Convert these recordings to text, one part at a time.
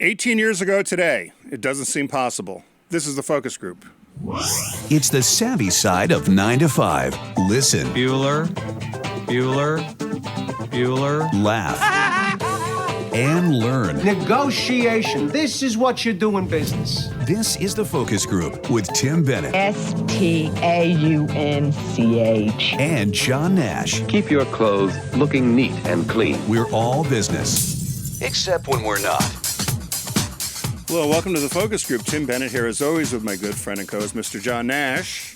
18 years ago today, it doesn't seem possible. This is the focus group. It's the savvy side of 9 to 5. Listen. Bueller. Laugh. And learn. Negotiation. This is what you do in business. This is the focus group with Tim Bennett. Staunch. And John Nash. Keep your clothes looking neat and clean. We're all business. Except when we're not. Hello, welcome to the focus group. Tim Bennett here, as always, with my good friend and co-host, Mr. John Nash.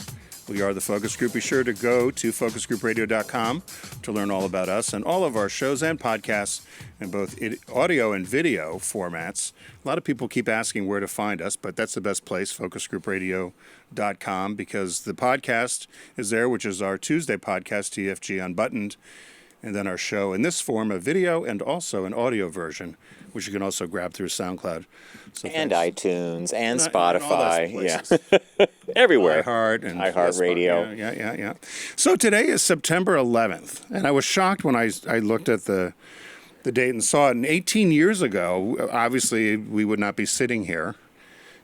We are the focus group. Be sure to go to focusgroupradio.com to learn all about us and all of our shows and podcasts in both audio and video formats. A lot of people keep asking where to find us, but that's the best place, focusgroupradio.com, because the podcast is there, which is our Tuesday podcast, TFG Unbuttoned, and then our show in this form, a video and also an audio version, which you can also grab through SoundCloud. So and thanks. iTunes and Spotify. Yeah. Everywhere. iHeartRadio. Yeah. So today is September 11th, and I was shocked when I looked at the date and saw it. And 18 years ago, obviously, we would not be sitting here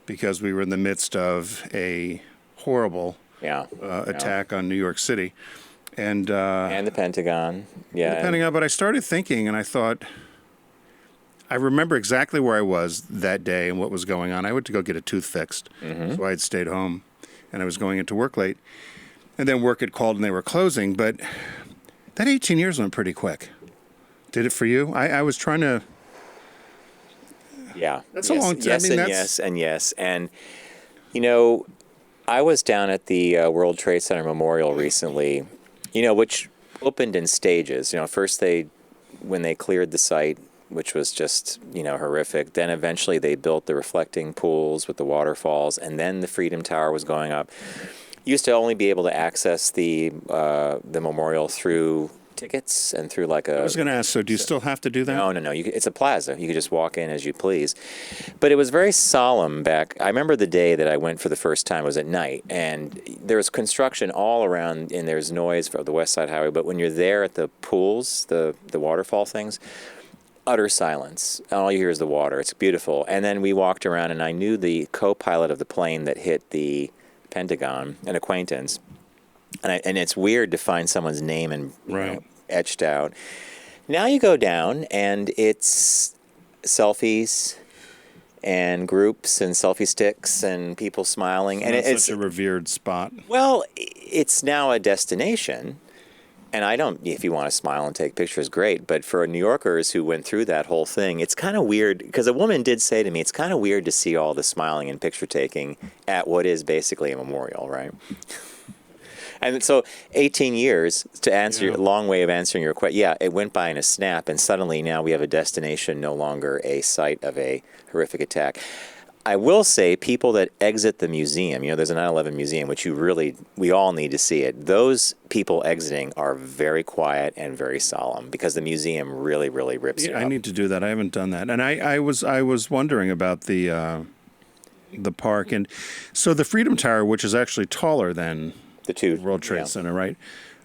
because we were in the midst of a horrible attack on New York City. And the Pentagon. Yeah. The Pentagon. But I started thinking, and I thought, I remember exactly where I was that day and what was going on. I went to go get a tooth fixed, so I had stayed home, and I was going into work late. And then work had called, and they were closing. But that 18 years went pretty quick. Did it for you? I was trying to... Yeah. That's a long time. Yes. And, you know, I was down at the World Trade Center Memorial recently, which opened in stages. First when they cleared the site, which was just, horrific. Then eventually they built the reflecting pools with the waterfalls, and then the Freedom Tower was going up. You used to only be able to access the memorial through tickets and through I was going to ask, so do you still have to do that? No. It's a plaza. You could just walk in as you please. But it was very solemn back. I remember the day that I went for the first time. It was at night, and there was construction all around, and there's noise from the West Side Highway. But when you're there at the pools, the waterfall things, utter silence. All you hear is the water. It's beautiful. And then we walked around, and I knew the co-pilot of the plane that hit the Pentagon, an acquaintance. And it's weird to find someone's name and etched out. Now you go down, and it's selfies and groups and selfie sticks and people smiling. So and it's such a revered spot. Well, it's now a destination. And if you want to smile and take pictures, great. But for New Yorkers who went through that whole thing, it's kind of weird, because a woman did say to me, it's kind of weird to see all the smiling and picture taking at what is basically a memorial, right? And so 18 years, to answer your long way of answering your question, it went by in a snap, and suddenly now we have a destination, no longer a site of a horrific attack. I will say, people that exit the museum, there's a 9/11 museum, which we all need to see it. Those people exiting are very quiet and very solemn, because the museum really, really rips you up. I need to do that. I haven't done that. And I was wondering about the park. And so the Freedom Tower, which is actually taller than the World Trade Center, right?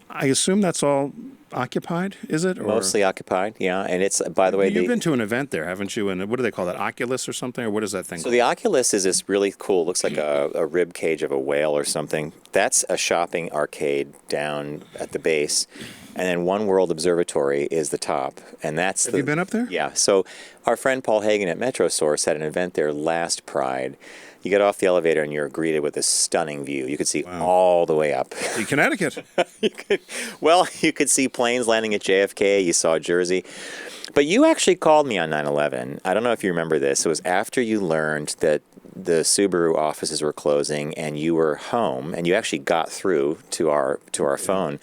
I assume that's all occupied, is it? Or? Mostly occupied, yeah. And it's, by the way... You've been to an event there, haven't you? And what do they call that, Oculus or something? Or what is that thing called? The Oculus is this really cool, looks like a rib cage of a whale or something. That's a shopping arcade down at the base. And then One World Observatory is the top. And that's Have you been up there? Yeah. So our friend Paul Hagen at Metro Source had an event there last Pride. You get off the elevator and you're greeted with a stunning view. You could see all the way up. See Connecticut. You could see planes landing at JFK. You saw Jersey. But you actually called me on 9/11. I don't know if you remember this. It was after you learned that the Subaru offices were closing and you were home, and you actually got through to our phone.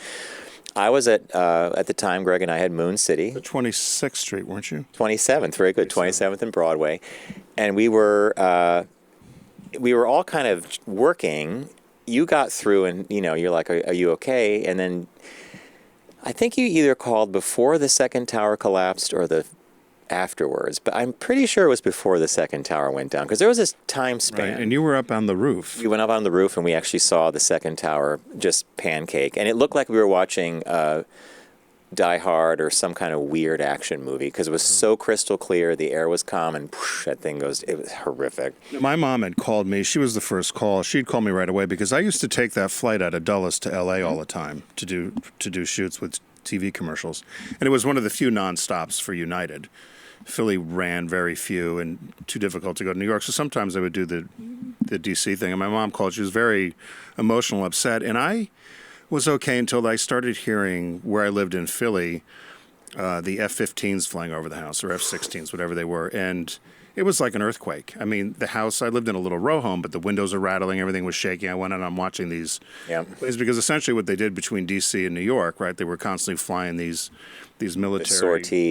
I was at the time, Greg and I had Moon City. The 26th Street, weren't you? 27th, very good. 27th and Broadway. And we were all kind of working. You got through, and you're like, are you okay? And then I think you either called before the second tower collapsed or afterwards, but I'm pretty sure it was before the second tower went down, because there was this time span. Right, and you were up on the roof. We went up on the roof, and we actually saw the second tower just pancake, and it looked like we were watching Die Hard or some kind of weird action movie because it was so crystal clear, the air was calm, and whoosh, that thing goes. It was horrific. My mom had called me. She was the first call. She'd call me right away because I used to take that flight out of Dulles to L.A. all the time to do shoots with TV commercials, and it was one of the few non-stops for United. Philly ran very few and too difficult to go to New York, so sometimes I would do the D.C. thing. And my mom called. She was very emotional, upset, and I was okay until I started hearing where I lived in Philly, the F-15s flying over the house, or F-16s, whatever they were, and it was like an earthquake. I mean, the house, I lived in a little row home, but the windows are rattling, everything was shaking. I went and I'm watching these planes because essentially what they did between D.C. and New York, right, they were constantly flying these military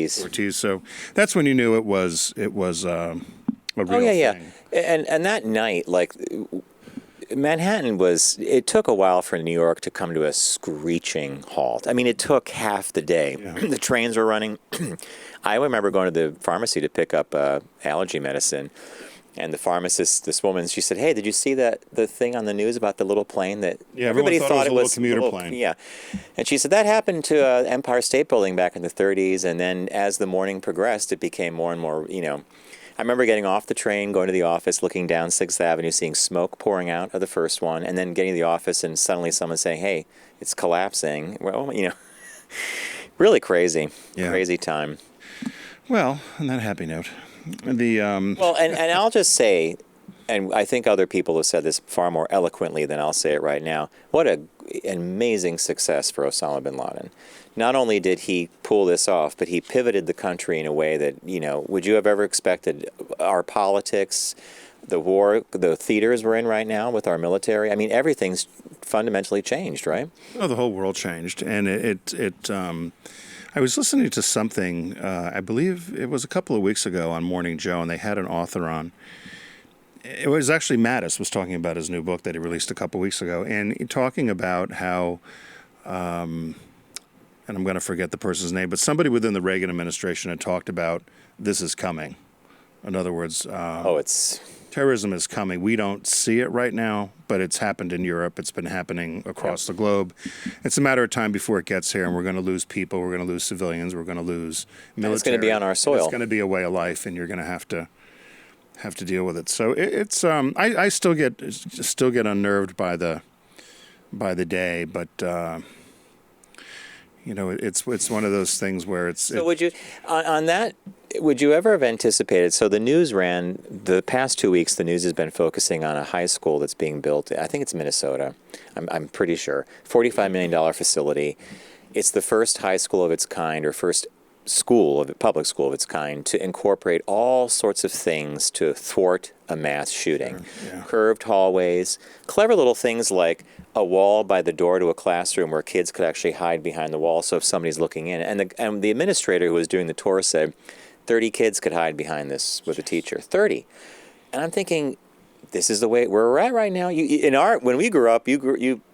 sorties. So that's when you knew it was a real thing. And that night, like, Manhattan it took a while for New York to come to a screeching halt. I mean, it took half the day. Yeah. The trains were running. I remember going to the pharmacy to pick up allergy medicine, and the pharmacist, this woman, she said, "Hey, did you see the thing on the news about the little plane that everybody thought it was a commuter plane?" Yeah, and she said that happened to Empire State Building back in the 30s, and then as the morning progressed, it became more and more, I remember getting off the train, going to the office, looking down 6th Avenue, seeing smoke pouring out of the first one, and then getting to the office and suddenly someone saying, "Hey, it's collapsing." Well, really crazy, crazy time. Well, on that happy note, Well, and I'll just say, and I think other people have said this far more eloquently than I'll say it right now, what an amazing success for Osama bin Laden. Not only did he pull this off, but he pivoted the country in a way that, would you have ever expected? Our politics, the war, the theaters we're in right now with our military, I mean, everything's fundamentally changed, right? Oh, the whole world changed. And I was listening to something, I believe it was a couple of weeks ago on Morning Joe, and they had an author on. It was actually Mattis was talking about his new book that he released a couple of weeks ago, and talking about how, and I'm going to forget the person's name, but somebody within the Reagan administration had talked about this is coming. In other words, terrorism is coming. We don't see it right now, but it's happened in Europe. It's been happening across the globe. It's a matter of time before it gets here, and we're going to lose people. We're going to lose civilians. We're going to lose military. And it's going to be on our soil. It's going to be a way of life, and you're going to have to deal with it. So it's I still get unnerved by the day, but it's one of those things where it's. So would you on that? Would you ever have anticipated? So the news ran the past 2 weeks. The news has been focusing on a high school that's being built. I think it's Minnesota. I'm pretty sure. $45 million facility. It's the first high school of its kind, or first public school of its kind, to incorporate all sorts of things to thwart a mass shooting. Sure, yeah. Curved hallways, clever little things like a wall by the door to a classroom where kids could actually hide behind the wall, so if somebody's looking in. And the administrator who was doing the tour said 30 kids could hide behind this with a teacher. 30. And I'm thinking, this is the way we're at right now. When we grew up,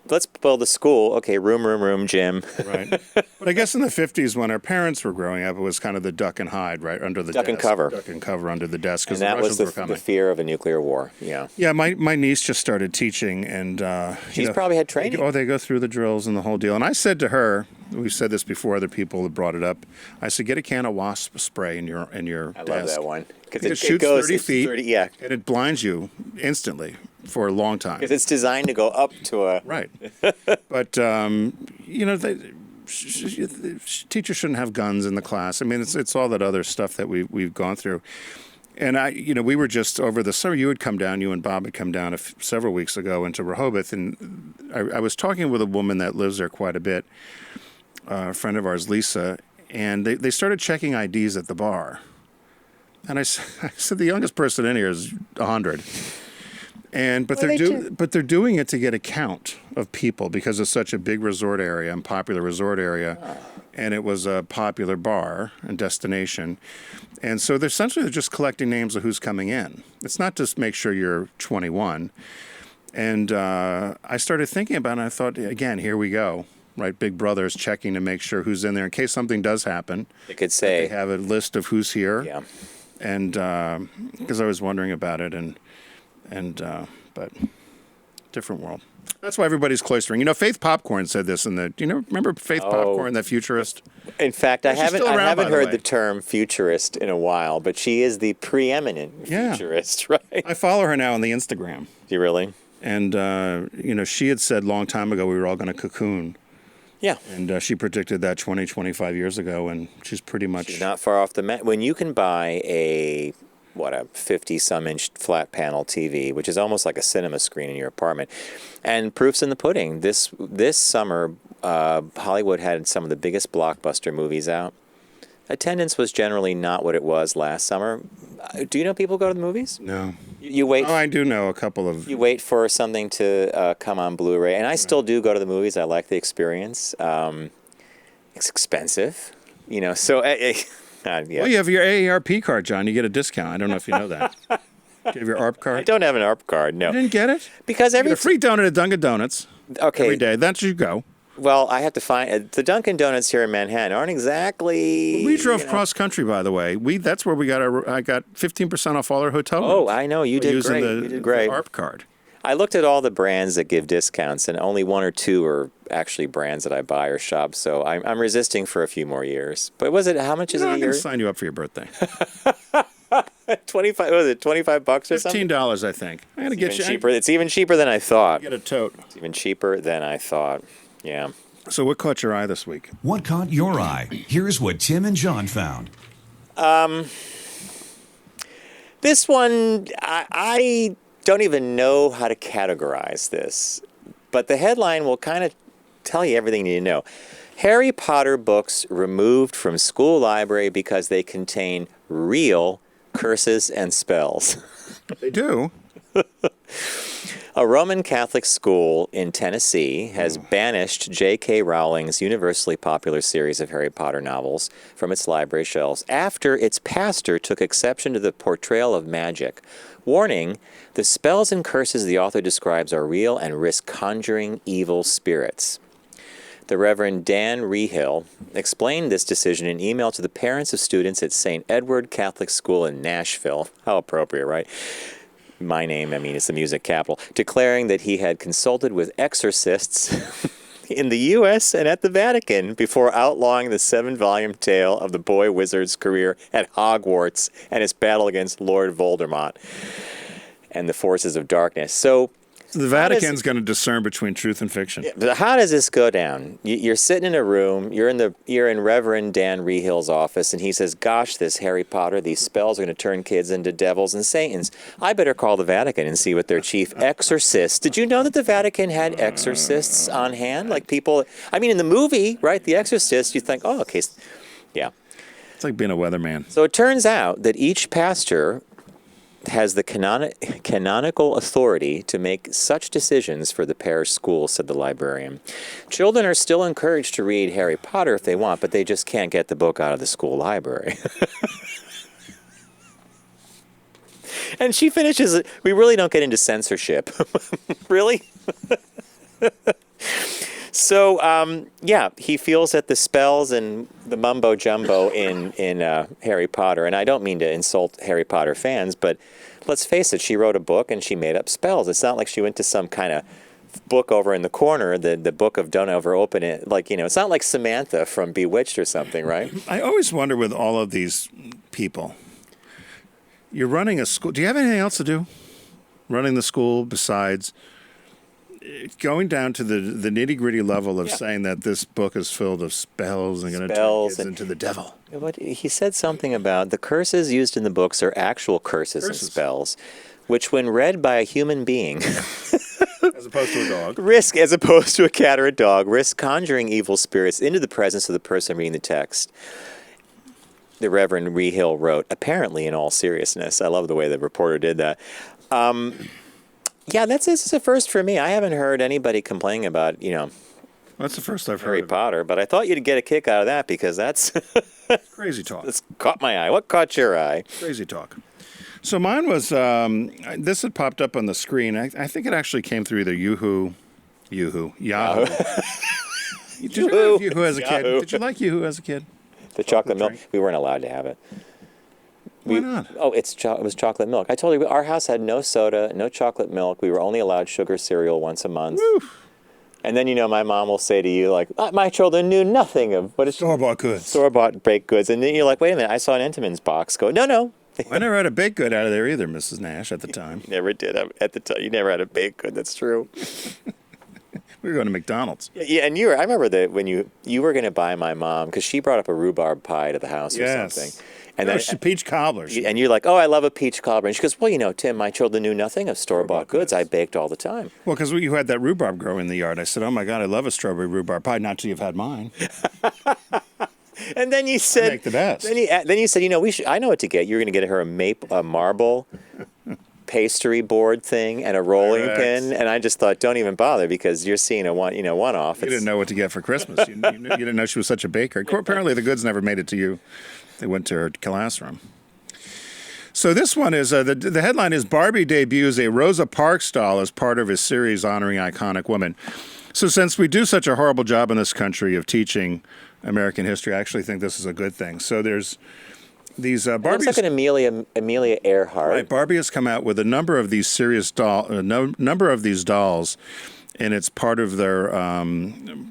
let's build a school. Okay, room, gym. Right. But I guess in the 50s, when our parents were growing up, it was kind of the duck and hide, right, under the desk. Duck and cover under the desk, because the Russians was were coming. The fear of a nuclear war. Yeah. Yeah, my niece just started teaching, and she's probably had training. They go through the drills and the whole deal. And I said to her, we've said this before, other people have brought it up. I said, get a can of wasp spray in your I desk. love that one. It shoots 30 feet, 30, yeah. and it blinds you instantly for a long time. Because it's designed to go up to a... Right. But, teachers shouldn't have guns in the class. I mean, it's all that other stuff that we've gone through. And we were just over the summer. You and Bob had come down several weeks ago into Rehoboth, and I was talking with a woman that lives there quite a bit, a friend of ours, Lisa, and they started checking IDs at the bar. And I said, the youngest person in here is 100. But they're doing it to get a count of people because it's such a big resort area and popular resort area, and it was a popular bar and destination, and so they're just collecting names of who's coming in. It's not just make sure you're 21. And I started thinking about it, and I thought, again, here we go. Right, Big Brother's checking to make sure who's in there in case something does happen. It could say they have a list of who's here. Yeah. And because I was wondering about it, but different world. That's why everybody's cloistering. You know, Faith Popcorn said this in the. Do you know? Remember Faith Popcorn, that futurist? In fact, I She's haven't still around, by the heard way. the term futurist in a while, but she is the preeminent Yeah. futurist, right? I follow her now on the Instagram, Do you really? and you know, she had said a long time ago we were all going to cocoon, Yeah. and she predicted that 20, 25 years ago, and she's pretty much. She's not far off the when you can buy a 50-some inch flat panel TV, which is almost like a cinema screen in your apartment. And proof's in the pudding. This summer, Hollywood had some of the biggest blockbuster movies out. Attendance was generally not what it was last summer. Do you know people go to the movies? No. You wait. Oh, I do know a couple of. You wait for something to come on Blu-ray, and I still do go to the movies. I like the experience. It's expensive, you know. So, yeah. Well, you have your AARP card, John. You get a discount. I don't know if you know that. Do you have your ARP card? I don't have an ARP card. No, You didn't get it? because You every get a free donut at Dunkin' Donuts okay. every day. That's you go. Well, I have to find the Dunkin' Donuts here in Manhattan aren't exactly. We drove cross country, by the way. That's where we got I got 15% off all our hotel rooms. Oh, I know you did using great. You did great. The ARP card. I looked at all the brands that give discounts, and only one or two are actually brands that I buy or shop. So I'm resisting for a few more years. But was it? How much is it I'm a going year? to sign you up for your birthday. 25. Was it $25 or something? $15, I think. I'm going to get Even you. cheaper. It's even cheaper than I thought. Get a tote. It's even cheaper than I thought. Yeah. So what caught your eye this week? What caught your eye? Here's what Tim and John found. This one, I don't even know how to categorize this, but the headline will kind of tell you everything you need to know. Harry Potter books removed from school library because they contain real curses and spells. They do. A Roman Catholic school in Tennessee has banished J.K. Rowling's universally popular series of Harry Potter novels from its library shelves after its pastor took exception to the portrayal of magic, warning, the spells and curses the author describes are real and risk conjuring evil spirits. The Reverend Dan Rehill explained this decision in an email to the parents of students at St. Edward Catholic School in Nashville. How appropriate, right? My name, I mean, it's the music capital, declaring that he had consulted with exorcists in the U.S. and at the Vatican before outlawing the 7-volume tale of the boy wizard's career at Hogwarts and his battle against Lord Voldemort and the forces of darkness. So The Vatican's going to discern between truth and fiction. how does this go down? You're sitting in a room, you're in Reverend Dan Rehill's office, and he says, gosh, this Harry Potter, these spells are going to turn kids into devils and satans. I better call the Vatican and see what their chief exorcist. Did you know that the Vatican had exorcists on hand? Like people, I mean, in the movie, right, The Exorcist, you think, oh, okay, yeah. It's like being a weatherman. So it turns out that each pastor has the canonical authority to make such decisions for the parish school, said the librarian. Children are still encouraged to read Harry Potter if they want, but they just can't get the book out of the school library. And she finishes, we really don't get into censorship. Really? So, yeah, he feels that the spells and the mumbo jumbo in Harry Potter, and I don't mean to insult Harry Potter fans, but let's face it, she wrote a book and she made up spells. It's not like she went to some kind of book over in the corner, the book of don't ever open it. Like, you know, it's not like Samantha from Bewitched or something, right? I always wonder with all of these people, you're running a school. Do you have anything else to do? Running the school besides going down to the nitty-gritty level of saying that this book is filled of spells and going to turn kids into the devil. But he said something about the curses used in the books are actual curses and spells, which when read by a human being As opposed to a dog. as opposed to a cat or a dog, risk conjuring evil spirits into the presence of the person reading the text. The Reverend Rehill wrote, apparently in all seriousness. I love the way the reporter did that. Yeah, this is a first for me. I haven't heard anybody complaining about, That's the first I've heard Harry of it. Potter, but I thought you'd get a kick out of that because that's Crazy talk. that's caught my eye. What caught your eye? Crazy talk. So mine was, this had popped up on the screen. I think it actually came through either Yahoo. Did you have Yahoo as a kid? Yahoo. Did you like Yahoo as a kid? The chocolate milk. drink. We weren't allowed to have it. Why not? Oh, it was chocolate milk. I told you our house had no soda, no chocolate milk. We were only allowed sugar cereal once a month. Woo. And then my mom will say to you like, "My children knew nothing of what is Store-bought goods. Store-bought baked goods." And then you're like, "Wait a minute! I saw an Entenmann's box." Go, no. I never had a baked good out of there either, Mrs. Nash, at the time. Never did at the time. You never had a baked good. That's true. We were going to McDonald's. Yeah, and I remember that when you were going to buy my mom because she brought up a rhubarb pie to the house or something. And then peach cobblers. And you're like, "Oh, I love a peach cobbler." And she goes, "Well, Tim, my children knew nothing of store-bought goods. I baked all the time." Well, because you had that rhubarb grow in the yard. I said, "Oh my God, I love a strawberry rhubarb pie." Not till you've had mine. And then you said, I make the best. Then you said, I know what to get. You're going to get her a marble pastry board thing and a rolling pin. And I just thought, don't even bother because you're seeing a one-off. You didn't know what to get for Christmas. You didn't know she was such a baker. Apparently, the goods never made it to you. They went to her classroom. So this one is, the headline is Barbie debuts a Rosa Parks doll as part of his series honoring iconic women. So since we do such a horrible job in this country of teaching American history, I actually think this is a good thing. So there's these Barbies. It looks like an Amelia Earhart. Right, Barbie has come out with a number of these number of these dolls, and it's part of their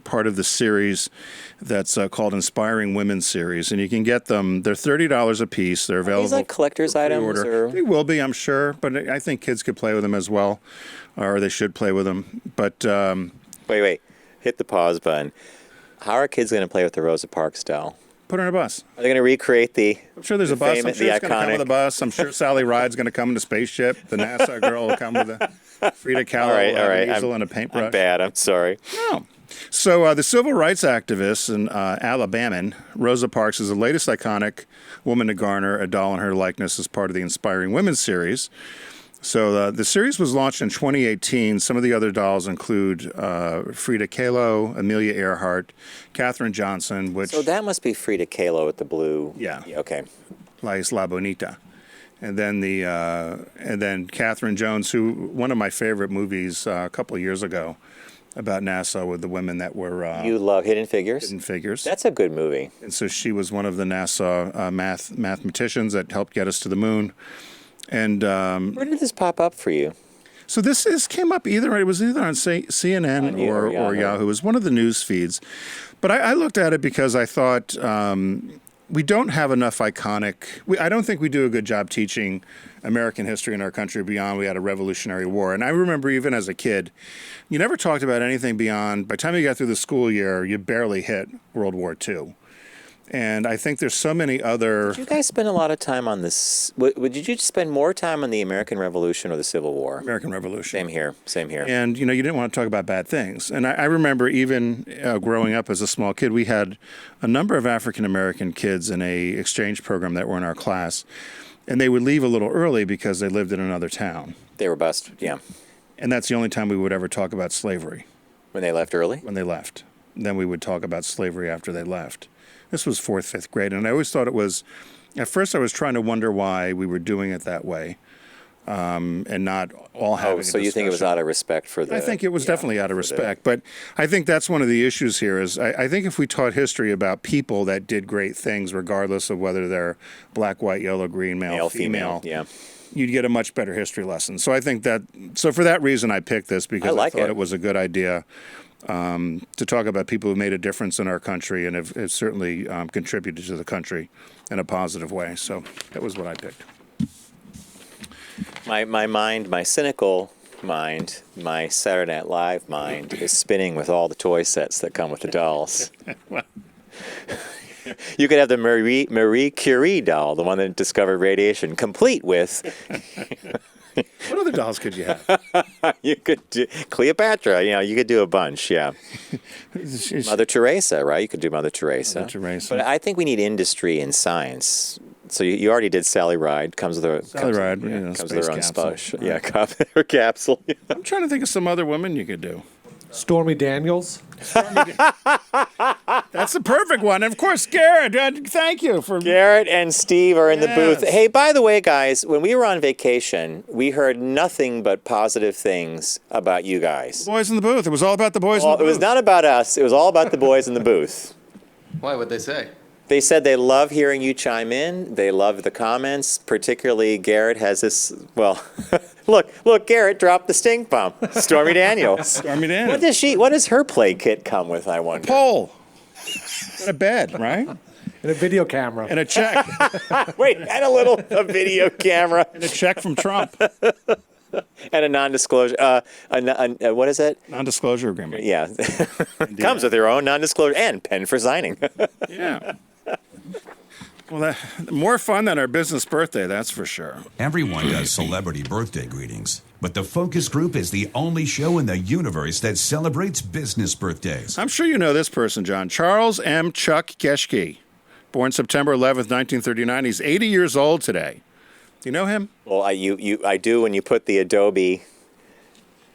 part of the series that's called Inspiring Women Series, and you can get them. They're $30 a piece. They're available. Are these like collector's items? Or? They will be, I'm sure, but I think kids could play with them as well, or they should play with them. But wait, hit the pause button. How are kids going to play with the Rosa Parks doll? Put her in a bus. Are they going to recreate I'm sure there's a bus. I'm sure it's going to come with a bus. I'm sure Sally Ride's going to come in a spaceship. The NASA girl will come with a Frida Kahlo easel and a paintbrush. I'm bad. I'm sorry. No. So the civil rights activist in Alabama, Rosa Parks, is the latest iconic woman to garner a doll in her likeness as part of the Inspiring Women series. So the series was launched in 2018. Some of the other dolls include Frida Kahlo, Amelia Earhart, Katherine Johnson, which... So that must be Frida Kahlo with the blue... Yeah. Okay. La Isla Bonita. And then Catherine Jones, who one of my favorite movies a couple of years ago about NASA with the women that were... you love Hidden Figures? Hidden Figures. That's a good movie. And so she was one of the NASA mathematicians that helped get us to the moon. And where did this pop up for you? So this came up it was either on CNN or Yahoo. It was one of the news feeds. But I looked at it because I thought we don't have enough iconic... I don't think we do a good job teaching American history in our country beyond we had a Revolutionary War. And I remember even as a kid, you never talked about anything beyond... By the time you got through the school year, you barely hit World War II. And I think there's so many other... Did you guys spend a lot of time on this? Did you spend more time on the American Revolution or the Civil War? American Revolution. Same here. And, you didn't want to talk about bad things. And I remember even growing up as a small kid, we had a number of African-American kids in a exchange program that were in our class. And they would leave a little early because they lived in another town. They were bused, yeah. And that's the only time we would ever talk about slavery. When they left early? When they left. Then we would talk about slavery after they left. This was 4th, 5th grade, and I always thought it was, at first I was trying to wonder why we were doing it that way, and not all having a discussion. So you think it was out of respect for the... I think it was definitely out of respect, but I think that's one of the issues here is I think if we taught history about people that did great things, regardless of whether they're black, white, yellow, green, male, female, yeah, you'd get a much better history lesson. So I think so for that reason I picked this because I thought it was a good idea. To talk about people who made a difference in our country and have certainly contributed to the country in a positive way. So that was what I picked. My cynical mind, my Saturday Night Live mind is spinning with all the toy sets that come with the dolls. You could have the Marie Curie doll, the one that discovered radiation, complete with... What other dolls could you have? You could do Cleopatra. You could do a bunch. Yeah, Mother Teresa, right? You could do Mother Teresa. But I think we need industry and science. So you already did Sally Ride. Comes with her own capsule. Her capsule. I'm trying to think of some other women you could do. Stormy Daniels. That's the perfect one. And of course, Garrett. Thank you for... Garrett and Steve are in the booth. Hey, by the way, guys, when we were on vacation, we heard nothing but positive things about you guys. The boys in the booth. It was all about the boys in the booth. It was not about us. It was all about the boys in the booth. Why? What'd they say? They said they love hearing you chime in. They love the comments. Particularly, Garrett has this. Well, look, Garrett dropped the stink bomb. Stormy Daniels. Stormy Daniels. What does her play kit come with? I wonder. Pole. And a bed, right? And a video camera. And a check. Wait, and a video camera. And a check from Trump. And a non-disclosure. What is it? Non-disclosure agreement. Yeah. Comes with your own non-disclosure and pen for signing. Yeah. Well, more fun than our business birthday, that's for sure. Everyone does celebrity birthday greetings, but the Focus Group is the only show in the universe that celebrates business birthdays. I'm sure you know this person, John. Charles M. Chuck Geschke, born September 11th, 1939. He's 80 years old today. Do you know him? Well, I do when you put the Adobe.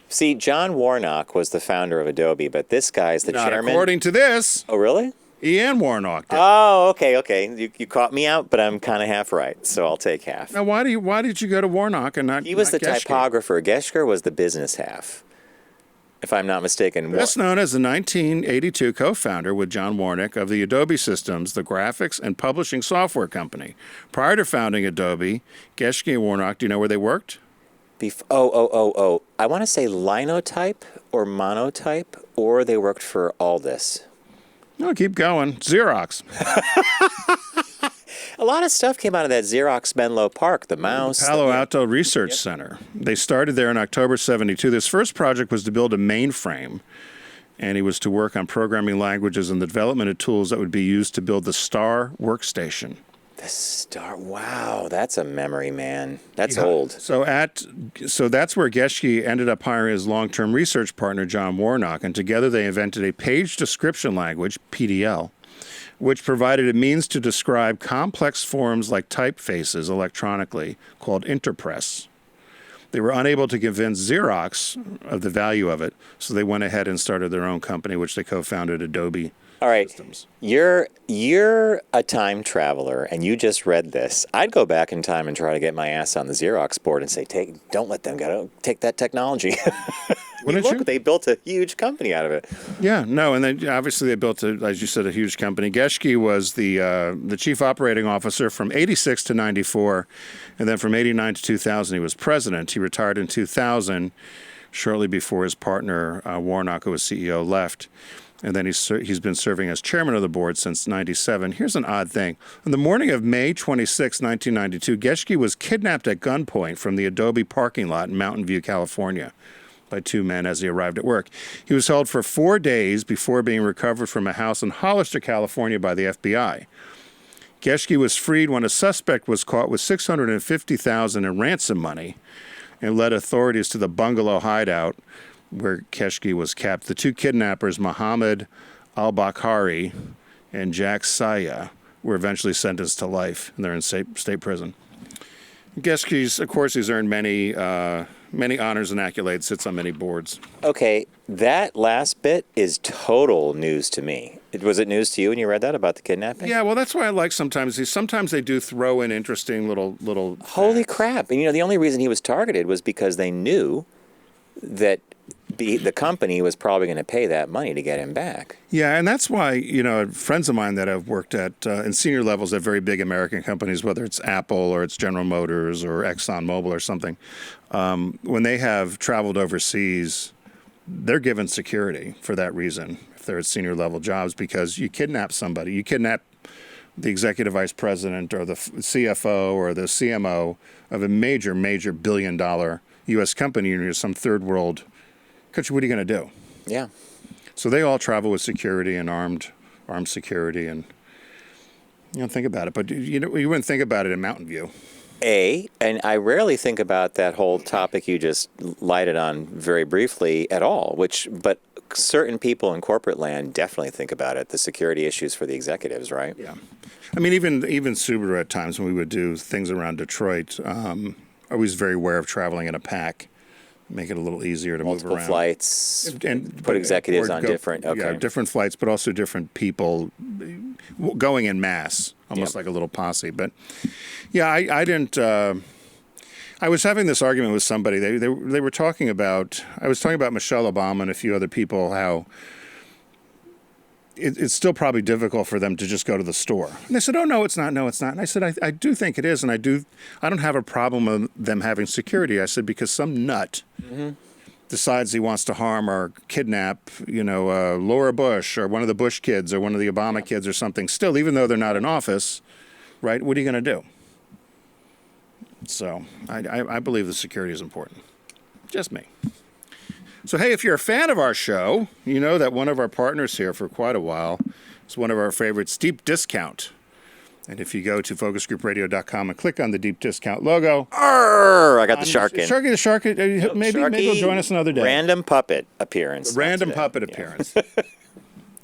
See, John Warnock was the founder of Adobe, but this guy's the Not chairman. according to this. Oh, really? Ian Warnock did. Oh, okay. You caught me out, but I'm kind of half right, so I'll take half. Now, why did you go to Warnock and not He was not the Geschke? typographer. Geschker was the business half, if I'm not mistaken. Best known as the 1982 co-founder with John Warnock of the Adobe Systems, the graphics and publishing software company. Prior to founding Adobe, Geschke and Warnock, do you know where they worked? I want to say Linotype or Monotype, or they worked for Aldus. No, keep going. Xerox. A lot of stuff came out of that Xerox Menlo Park, the mouse. Palo Alto Research Center. They started there in October 72. This first project was to build a mainframe, and he was to work on programming languages and the development of tools that would be used to build the Star workstation. The Star. Wow, that's a memory, man. That's old. So that's where Geschke ended up hiring his long-term research partner, John Warnock, and together they invented a page description language, PDL, which provided a means to describe complex forms like typefaces electronically, called Interpress. They were unable to convince Xerox of the value of it, so they went ahead and started their own company, which they co-founded Adobe. All right, Systems. you're a time traveler, and you just read this. I'd go back in time and try to get my ass on the Xerox board and say, don't let them take that technology. Wouldn't you? They built a huge company out of it. Yeah, no, and then obviously they built, as you said, a huge company. Geschke was the chief operating officer from 86 to 94, and then from 89 to 2000 he was president. He retired in 2000, shortly before his partner Warnock, who was CEO, left. And then he's been serving as chairman of the board since 97. Here's an odd thing. On the morning of May 26, 1992, Geschke was kidnapped at gunpoint from the Adobe parking lot in Mountain View, California, by two men as he arrived at work. He was held for 4 days before being recovered from a house in Hollister, California by the FBI. Geschke was freed when a suspect was caught with $650,000 in ransom money and led authorities to the bungalow hideout where Geschke was kept. The two kidnappers, Mohammed al-Bakhari and Jack Saya, were eventually sentenced to life, and they're in state prison. Geschke's, of course, he's earned many honors and accolades, sits on many boards. Okay, that last bit is total news to me. Was it news to you when you read that about the kidnapping? Yeah, well, that's why I like sometimes they do throw in interesting little Holy facts. crap. And the only reason he was targeted was because they knew that the company was probably going to pay that money to get him back. Yeah, and that's why, friends of mine that have worked at in senior levels at very big American companies, whether it's Apple or it's General Motors or ExxonMobil or something, when they have traveled overseas, they're given security for that reason, if they're at senior level jobs, because you kidnap somebody. You kidnap the executive vice president or the CFO or the CMO of a major billion-dollar U.S. company, and you're some third world country. What are you going to do? Yeah. So they all travel with security and armed security, and you don't think about it. But you wouldn't think about it in Mountain View. And I rarely think about that whole topic you just lighted on very briefly at all, but certain people in corporate land definitely think about it, the security issues for the executives, right? Yeah. I mean, even Subaru at times when we would do things around Detroit, I was very aware of traveling in a pack, make it a little easier to move around. Multiple flights, and put executives on different flights, but also different people going in mass, almost like a little posse. But yeah, I didn't. I was having this argument with somebody. They were talking about. I was talking about Michelle Obama and a few other people. How it's still probably difficult for them to just go to the store. And they said, oh, no, it's not. No, it's not. And I said, I do think it is. And I don't have a problem with them having security. I said, because some nut decides he wants to harm or kidnap, Laura Bush or one of the Bush kids or one of the Obama kids or something. Still, even though they're not in office, right, what are you going to do? So I believe the security is important. Just me. So, hey, if you're a fan of our show, you know that one of our partners here for quite a while is one of our favorites, Deep Discount. And if you go to focusgroupradio.com and click on the Deep Discount logo. Arr, I got the shark in. Sharky the shark. Maybe he'll join us another day. Random puppet appearance. Random puppet appearance.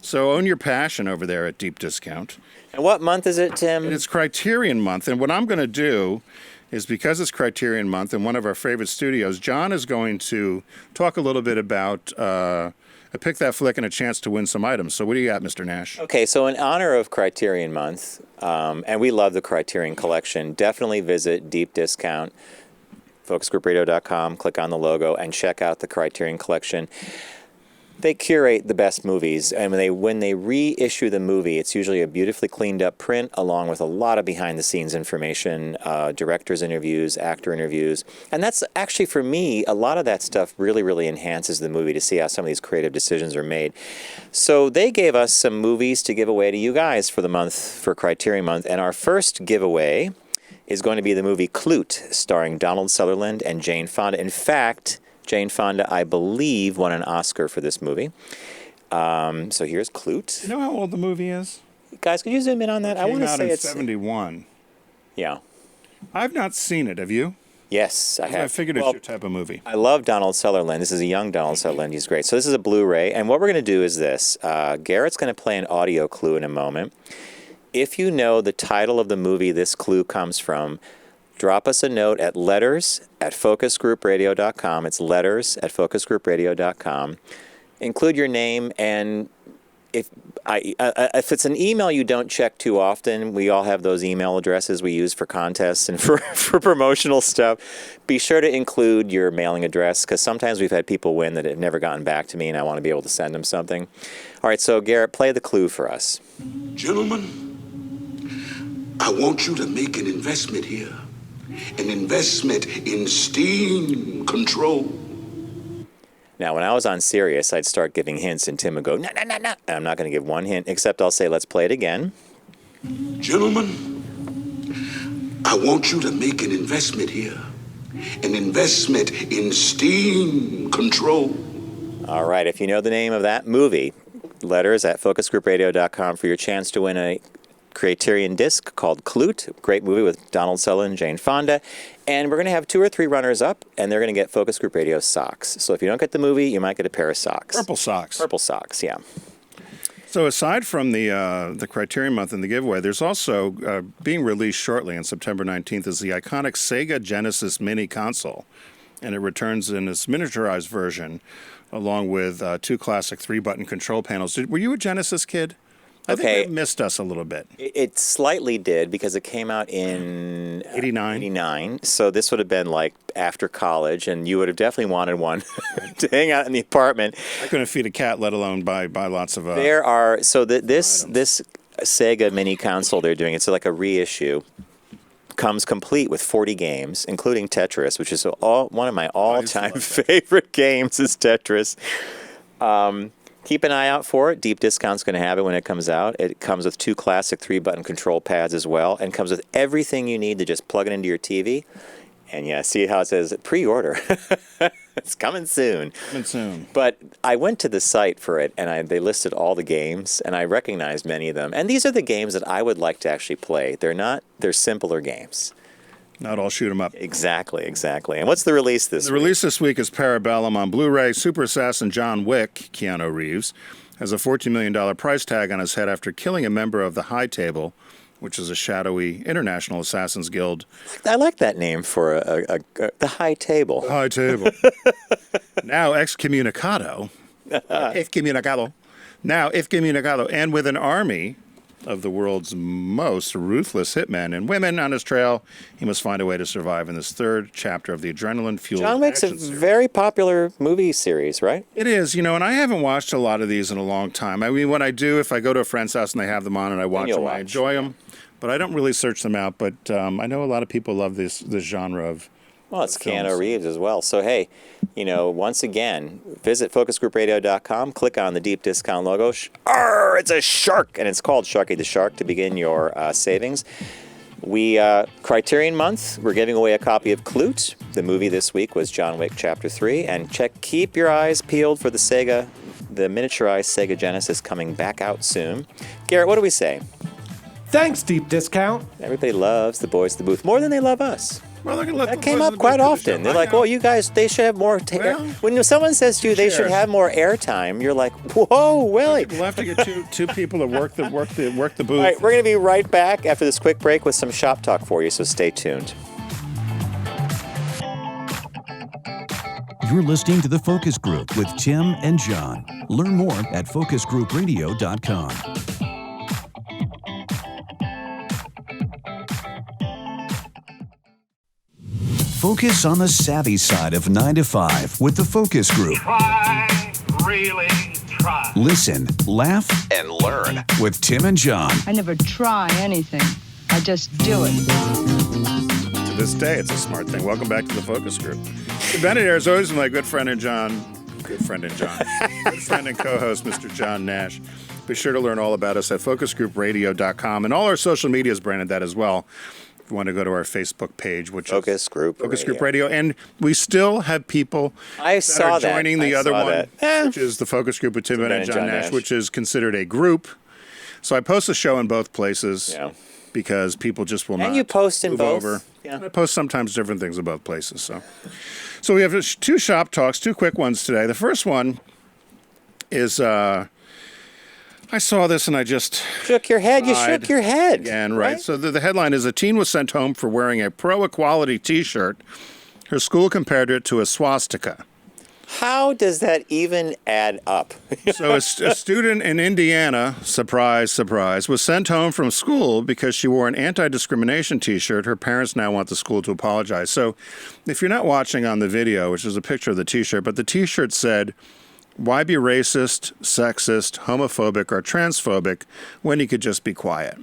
So own your passion over there at Deep Discount. And what month is it, Tim? It's Criterion month. And what I'm going to do is, because it's Criterion month and one of our favorite studios, John is going to talk a little bit about a Pick That Flick and a chance to win some items. So what do you got, Mr. Nash? Okay, so in honor of Criterion month, and we love the Criterion collection, definitely visit Deep Discount, focusgroupradio.com, click on the logo, and check out the Criterion collection. They curate the best movies, and when they reissue the movie, it's usually a beautifully cleaned up print along with a lot of behind-the-scenes information, directors' interviews, actor interviews. And that's actually, for me, a lot of that stuff really, really enhances the movie to see how some of these creative decisions are made. So they gave us some movies to give away to you guys for the month, for Criterion month, and our first giveaway is going to be the movie Clute, starring Donald Sutherland and Jane Fonda. In fact, Jane Fonda, I believe, won an Oscar for this movie. So here's Clute. You know how old the movie is? Guys, could you zoom in on that? I want to say it's 71. Yeah. I've not seen it. Have you? Yes, I have. I figured it's your type of movie. I love Donald Sutherland. This is a young Donald Sutherland. He's great. So this is a Blu-ray, and what we're going to do is this. Garrett's going to play an audio clue in a moment. If you know the title of the movie this clue comes from, drop us a note at letters@focusgroupradio.com. It's letters@focusgroupradio.com. Include your name, and if it's an email you don't check too often, we all have those email addresses we use for contests and for promotional stuff. Be sure to include your mailing address, because sometimes we've had people win that have never gotten back to me, and I want to be able to send them something. All right, so Garrett, play the clue for us. Gentlemen, I want you to make an investment here. An investment in steam control. Now, when I was on Sirius, I'd start giving hints, and Tim would go, no. And I'm not going to give one hint, except I'll say, let's play it again. Gentlemen, I want you to make an investment here. An investment in steam control. All right, if you know the name of that movie, letters@focusgroupradio.com for your chance to win a Criterion disc called Clute, great movie with Donald Sutherland and Jane Fonda. And we're going to have 2 or 3 runners up, and they're going to get Focus Group Radio socks. So if you don't get the movie, you might get a pair of socks. Purple socks. Purple socks, yeah. So aside from the Criterion month and the giveaway, there's also being released shortly on September 19th is the iconic Sega Genesis mini console. And it returns in its miniaturized version along with 2 classic 3-button control panels. Were you a Genesis kid? I think it missed us a little bit. It slightly did, because it came out in 89. So this would have been like after college, and you would have definitely wanted one to hang out in the apartment. I couldn't feed a cat, let alone buy lots of. There are this Sega mini console they're doing. It's like a reissue. Comes complete with 40 games, including Tetris, which is one of my all-time favorite games. Is Tetris. Keep an eye out for it. Deep Discount's going to have it when it comes out. It comes with 2 classic 3-button control pads as well, and comes with everything you need to just plug it into your TV. And yeah, see how it says pre-order. It's coming soon. Coming soon. But I went to the site for it, and they listed all the games, and I recognized many of them. And these are the games that I would like to actually play. They're simpler games. Not all shoot 'em up. Exactly. And what's the release this week? The release this week is Parabellum on Blu-ray. Super assassin John Wick, Keanu Reeves, has a $14 million price tag on his head after killing a member of the High Table, which is a shadowy international assassins guild. I like that name for the High Table. High Table. Now excommunicado. Now excommunicado. And with an army of the world's most ruthless hitmen and women on his trail. He must find a way to survive in this third chapter of the adrenaline-fueled John Wick's a action series. very popular movie series, right? It is, and I haven't watched a lot of these in a long time. I mean, when I do, if I go to a friend's house and they have them on and I watch them, I enjoy them. But I don't really search them out. But I know a lot of people love this genre of Well, it's films. Keanu Reeves as well. So, hey, once again, visit focusgroupradio.com, click on the deep discount logo. It's a shark, and it's called Sharky the Shark to begin your savings. Criterion month, we're giving away a copy of Clute. The movie this week was John Wick Chapter 3. And keep your eyes peeled for the miniaturized Sega Genesis coming back out soon. Garrett, what do we say? Thanks, Deep Discount. Everybody loves the boys at the booth more than they love us. Well, they're gonna let That the came boys up in the quite booth do the often. show. They're I like, know. well, you guys, they should have more. Well, when someone says to you, they should cheers. have more airtime, you're like, whoa, Willie. We'll have to get two people to work the booth. All right, we're going to be right back after this quick break with some shop talk for you, so stay tuned. You're listening to The Focus Group with Tim and John. Learn more at focusgroupradio.com. Focus on the savvy side of 9 to 5 with The Focus Group. Try, really try. Listen, laugh, and learn with Tim and John. I never try anything. I just do it. To this day, it's a smart thing. Welcome back to the Focus Group. Bennett here is always with my good friend and good friend and co-host, Mr. John Nash. Be sure to learn all about us at focusgroupradio.com, and all our social media is branded that as well. If you want to go to our Facebook page, which Focus is Group Focus Group Radio, and we still have people saw are joining that. the I other saw one, that. which is the Focus Group with Tim Ben and John Nash, which is considered a group. So I post a show in both places. Yeah. Because people just will not. And you post in move both. Over. Yeah. I post sometimes different things in both places. So we have two shop talks, two quick ones today. The first one is I saw this and I just Shook your head. You cried shook your head. again, right? So the headline is: a teen was sent home for wearing a pro-equality T-shirt. Her school compared it to a swastika. How does that even add up? So a student in Indiana, surprise, surprise, was sent home from school because she wore an anti-discrimination T-shirt. Her parents now want the school to apologize. So if you're not watching on the video, which is a picture of the T-shirt, but the T-shirt said, "Why be racist, sexist, homophobic, or transphobic when you could just be quiet?"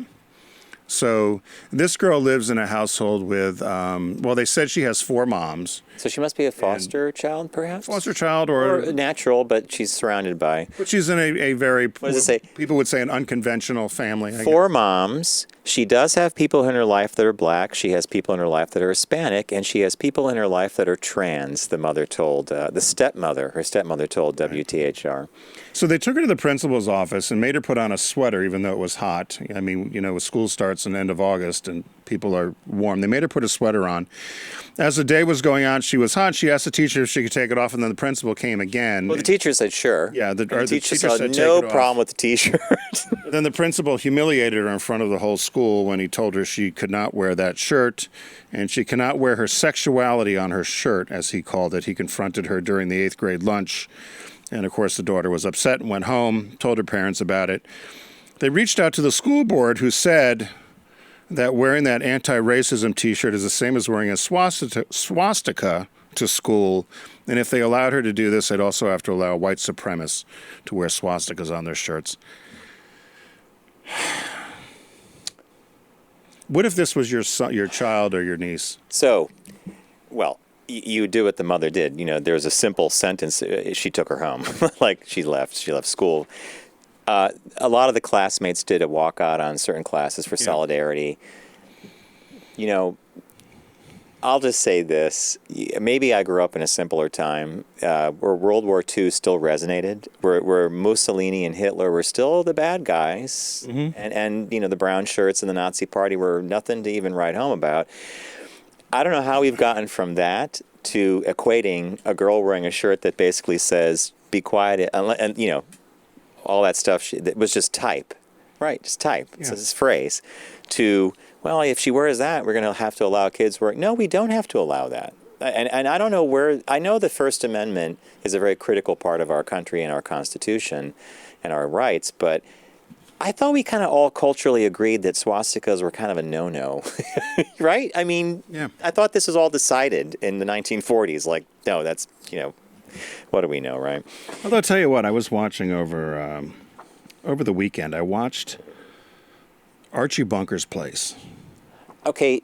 So this girl lives in a household with, they said she has 4 moms. So she must be a foster child, perhaps? Foster child or natural, but she's surrounded by... But she's in a very, What does it say? People would say an unconventional family. 4 moms. She does have people in her life that are black. She has people in her life that are Hispanic. And she has people in her life that are trans, the mother told, her stepmother told WTHR. So they took her to the principal's office and made her put on a sweater, even though it was hot. I mean, school starts in the end of August and people are warm. They made her put a sweater on. As the day was going on, she was hot. She asked the teacher if she could take it off, and then the principal came again. Well, the teacher said sure. Yeah, the teacher said said take no it off. problem with the T-shirt. Then the principal humiliated her in front of the whole school when he told her she could not wear that shirt, and she cannot wear her sexuality on her shirt, as he called it. He confronted her during the 8th grade lunch. And, of course, the daughter was upset and went home, told her parents about it. They reached out to the school board, who said that wearing that anti-racism T-shirt is the same as wearing a swastika to school. And if they allowed her to do this, they'd also have to allow white supremacists to wear swastikas on their shirts. What if this was your son, your child or your niece? So, you do what the mother did. There's a simple sentence. She took her home. Like she left school. A lot of the classmates did a walkout on certain classes for solidarity. I'll just say this. Maybe I grew up in a simpler time where World War II still resonated, where Mussolini and Hitler were still the bad guys, and the brown shirts and the Nazi Party were nothing to even write home about. I don't know how we've gotten from that to equating a girl wearing a shirt that basically says, "Be quiet," and all that stuff. That was just type, right? Just type. It's this phrase. To, well, if she wears that, we're going to have to allow kids wear. No, we don't have to allow that. And I don't know where. I know the First Amendment is a very critical part of our country and our Constitution and our rights, but I thought we kind of all culturally agreed that swastikas were kind of a no-no, right? I mean, Yeah. I thought this was all decided in the 1940s. Like, no, that's, what do we know, right? Although I'll tell you what, I was watching over the weekend. I watched Archie Bunker's Place. Okay,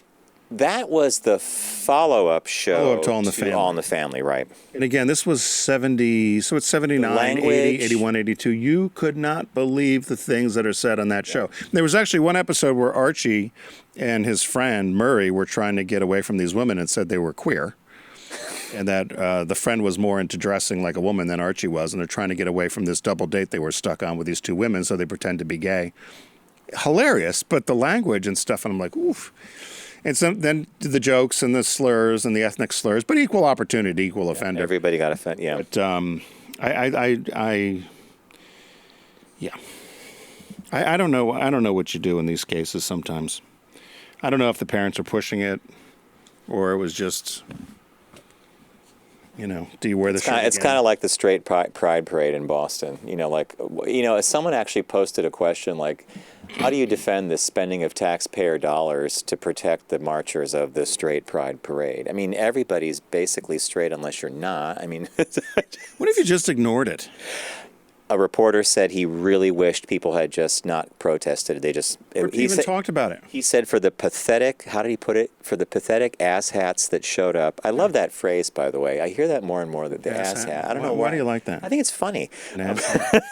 that was the follow-up show Follow-up to All in the Family. All in the Family, right? And again, this was 70, so it's 79, Language. 80, 81, 82. You could not believe the things that are said on that show. There was actually one episode where Archie and his friend Murray were trying to get away from these women and said they were queer. And that the friend was more into dressing like a woman than Archie was. And they're trying to get away from this double date they were stuck on with these two women, so they pretend to be gay. Hilarious, but the language and stuff, and I'm like, oof. And so then the jokes and the slurs and the ethnic slurs, but equal opportunity, equal offender. Everybody got offended, yeah. But I don't know. I don't know what you do in these cases sometimes. I don't know if the parents are pushing it or it was just, do you wear the shirt? It's kind of like the straight pride parade in Boston. Someone actually posted a question like, how do you defend the spending of taxpayer dollars to protect the marchers of the straight pride parade? I mean, everybody's basically straight unless you're not. I mean, what if you just ignored it? A reporter said he really wished people had just not protested. He talked about it. He said for the pathetic, how did he put it? For the pathetic asshats that showed up. I love that phrase, by the way. I hear that more and more, that the asshat. I don't know why. Why do you like that? I think it's funny. An asshat.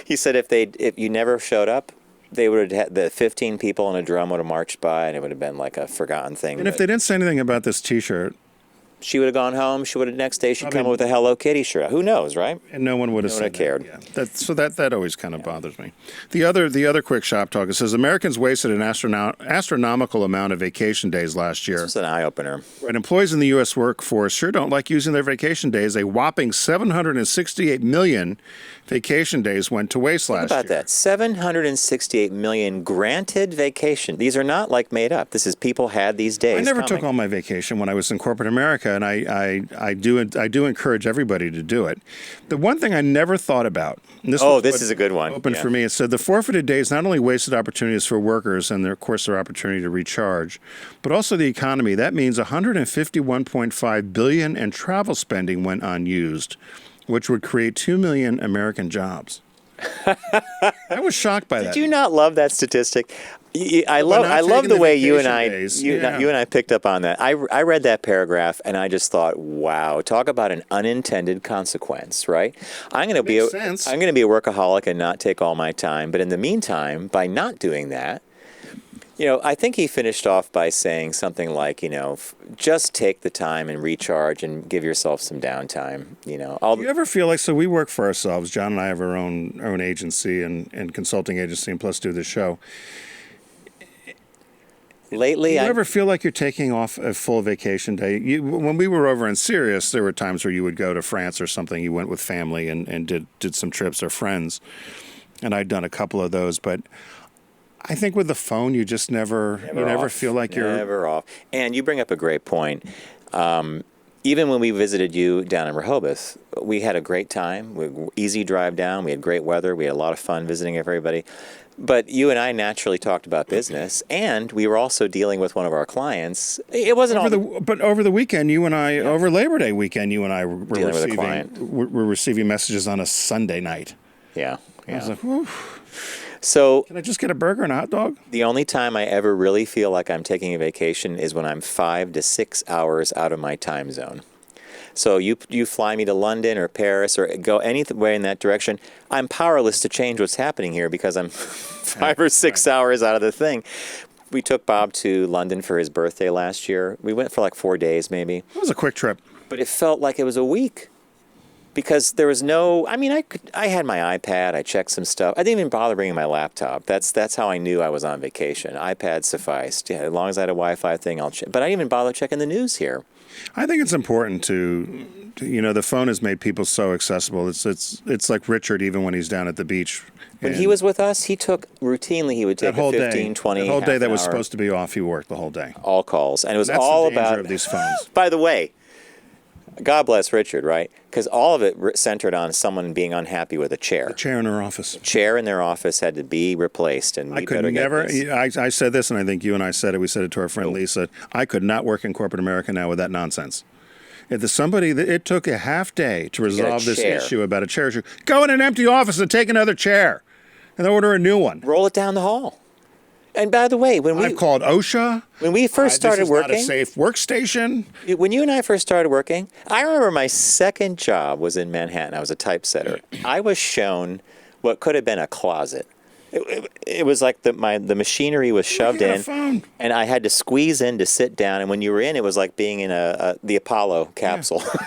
He said if you never showed up, they would have had the 15 people in a drum would have marched by, and it would have been like a forgotten thing. And if they didn't say anything about this T-shirt, she would have gone home. She would have next day she'd come up with a Hello Kitty shirt. Who knows, right? And no one would have said cared. Yeah. That always kind of bothers me. The other quick shop talk, it says Americans wasted an astronomical amount of vacation days last year. This is an eye opener. Right, employees in the U.S. workforce sure don't like using their vacation days. A whopping 768 million vacation days went to waste last year. Think about that. 768 million granted vacation. These are not like made up. This is people had these days. I never took all my vacation when I was in corporate America, and I do encourage everybody to do it. The one thing I never thought about. And this is a good one. Open for me. It said the forfeited days not only wasted opportunities for workers and of course their opportunity to recharge, but also the economy. That means 151.5 billion in travel spending went unused, which would create 2 million American jobs. I was shocked by that. Did you not love that statistic? I love the way you and I picked up on that. I read that paragraph and I just thought, wow, talk about an unintended consequence, right? I'm going to be a workaholic and not take all my time, but in the meantime, by not doing that, I think he finished off by saying something like, just take the time and recharge and give yourself some downtime. Do you ever feel like, so we work for ourselves, John and I have our own agency and consulting agency, and plus do the show. Lately, do you ever feel like you're taking off a full vacation day? When we were over in Sirius, there were times where you would go to France or something. You went with family and did some trips or friends. And I'd done a couple of those. But I think with the phone, you just never feel like you're... Never off. And you bring up a great point. Even when we visited you down in Rehoboth, we had a great time. Easy drive down. We had great weather. We had a lot of fun visiting everybody. But you and I naturally talked about business, and we were also dealing with one of our clients. It wasn't but over the weekend, you and I, over Labor Day weekend, you and I were receiving messages on a Sunday night. Yeah. I was like, whew. So, can I just get a burger and a hot dog? The only time I ever really feel like I'm taking a vacation is when I'm 5 to 6 hours out of my time zone. So you fly me to London or Paris or go any way in that direction, I'm powerless to change what's happening here because I'm 5 or 6 hours out of the thing. We took Bob to London for his birthday last year. We went for like 4 days maybe. It was a quick trip. But it felt like it was a week. Because there was I had my iPad, I checked some stuff. I didn't even bother bringing my laptop. That's how I knew I was on vacation. iPad sufficed. Yeah, as long as I had a Wi-Fi thing, I'll check. But I didn't even bother checking the news here. I think it's important to the phone has made people so accessible. It's like Richard, even when he's down at the beach. When he was with us, he would take a 15, 20, the whole day that was hour. supposed to be off, he worked the whole day. All calls. And it was That's all the danger about of these phones. By the way, God bless Richard, right? Because all of it centered on someone being unhappy with a chair. A chair in her office. Chair in their office had to be replaced, and I could never. I said this, and I think you and I said it. We said it to our friend Lisa. I could not work in corporate America now with that nonsense. If there's somebody that it took a half day to resolve this issue about a chair issue, go in an empty office and take another chair, and order a new one. Roll it down the hall. And by the way, I've called OSHA. When we first started working, this is not a safe workstation. When you and I first started working, I remember my second job was in Manhattan. I was a typesetter. I was shown what could have been a closet. It was like the machinery was shoved in, and I had to squeeze in to sit down. And when you were in, it was like being in the Apollo capsule. Yeah.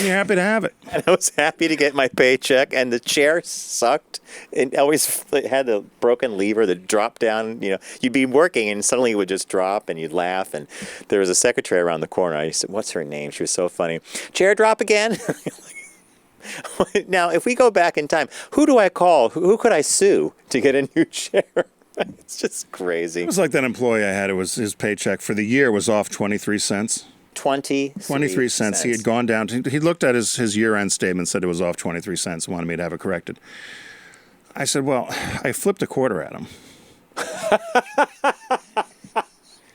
You're happy to have it. And I was happy to get my paycheck, and the chair sucked. It always had the broken lever that dropped down. You know, you'd be working, and suddenly it would just drop, and you'd laugh. And there was a secretary around the corner. I said, "What's her name?" She was so funny. Chair drop again? Now, if we go back in time, who do I call? Who could I sue to get a new chair? It's just crazy. It was like that employee I had. It was his paycheck for the year was off 23 cents. 23 cents. He had gone down. He looked at his year-end statement, said it was off 23 cents, wanted me to have it corrected. I said, well, I flipped a quarter at him.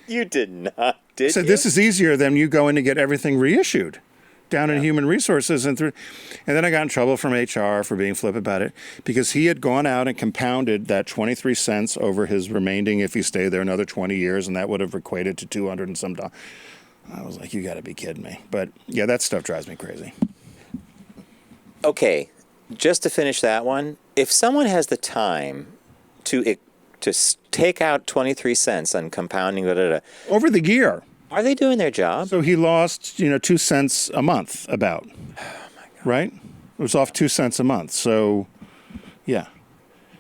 You did not, did you? I said, this is easier than you going to get everything reissued down in human resources. And then I got in trouble from HR for being flip about it because he had gone out and compounded that 23 cents over his remaining if he stayed there another 20 years, and that would have equated to 200 and some dollars. I was like, you got to be kidding me. But, yeah, that stuff drives me crazy. Okay, just to finish that one, if someone has the time to take out 23 cents on compounding, over the year. Are they doing their job? So he lost, 2 cents a month about. Oh, my God. Right? It was off 2 cents a month. So, yeah.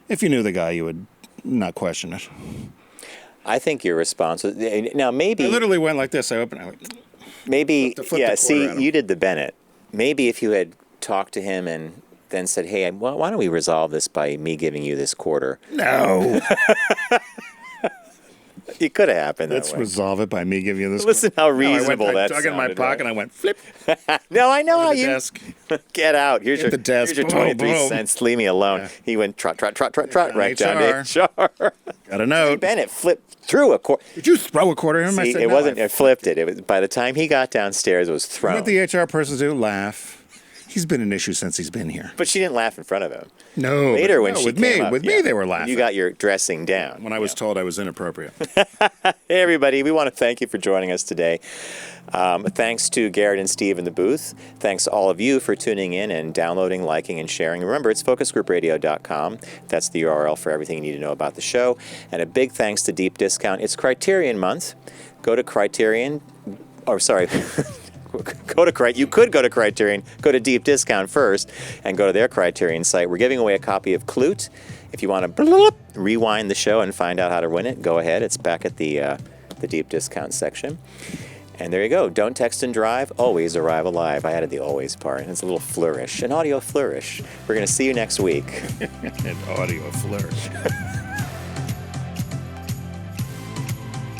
If you knew the guy, you would not question it. I think your response was, now maybe... I literally went like this. I opened it. Maybe, yeah, see, you did the Bennett. Maybe if you had talked to him and then said, hey, why don't we resolve this by me giving you this quarter? No. It could have happened Let's resolve it by me giving you this. Listen how reasonable I that dug in my pocket right? and I went flip. No, I know how you desk. Get out. Here's your 23 cents. Leave me alone. Yeah. He went trot right down to HR. Got a note. Bennett flipped through a quarter. Did you throw a quarter in? See, it wasn't. It flipped it. It was by the time he got downstairs, it was thrown. What did the HR person do? Laugh. He's been an issue since he's been here. But she didn't laugh in front of him. No. Later when she with came me, up, with me they were laughing. You got your dressing down. When I was told I was inappropriate. Hey everybody, we want to thank you for joining us today. Thanks to Garrett and Steve in the booth. Thanks to all of you for tuning in and downloading, liking, and sharing. Remember, it's focusgroupradio.com. That's the URL for everything you need to know about the show. And a big thanks to Deep Discount. It's Criterion month. Go to Criterion. Oh, sorry. You could go to Criterion, go to Deep Discount first, and go to their Criterion site. We're giving away a copy of Clute. If you want to rewind the show and find out how to win it, go ahead. It's back at the Deep Discount section. And there you go. Don't text and drive. Always arrive alive. I added the always part. It's a little flourish, an audio flourish. We're going to see you next week. An audio flourish.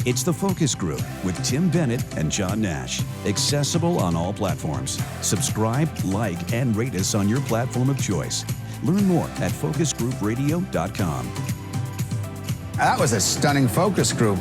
It's The Focus Group with Tim Bennett and John Nash. Accessible on all platforms. Subscribe, like, and rate us on your platform of choice. Learn more at focusgroupradio.com. That was a stunning focus group.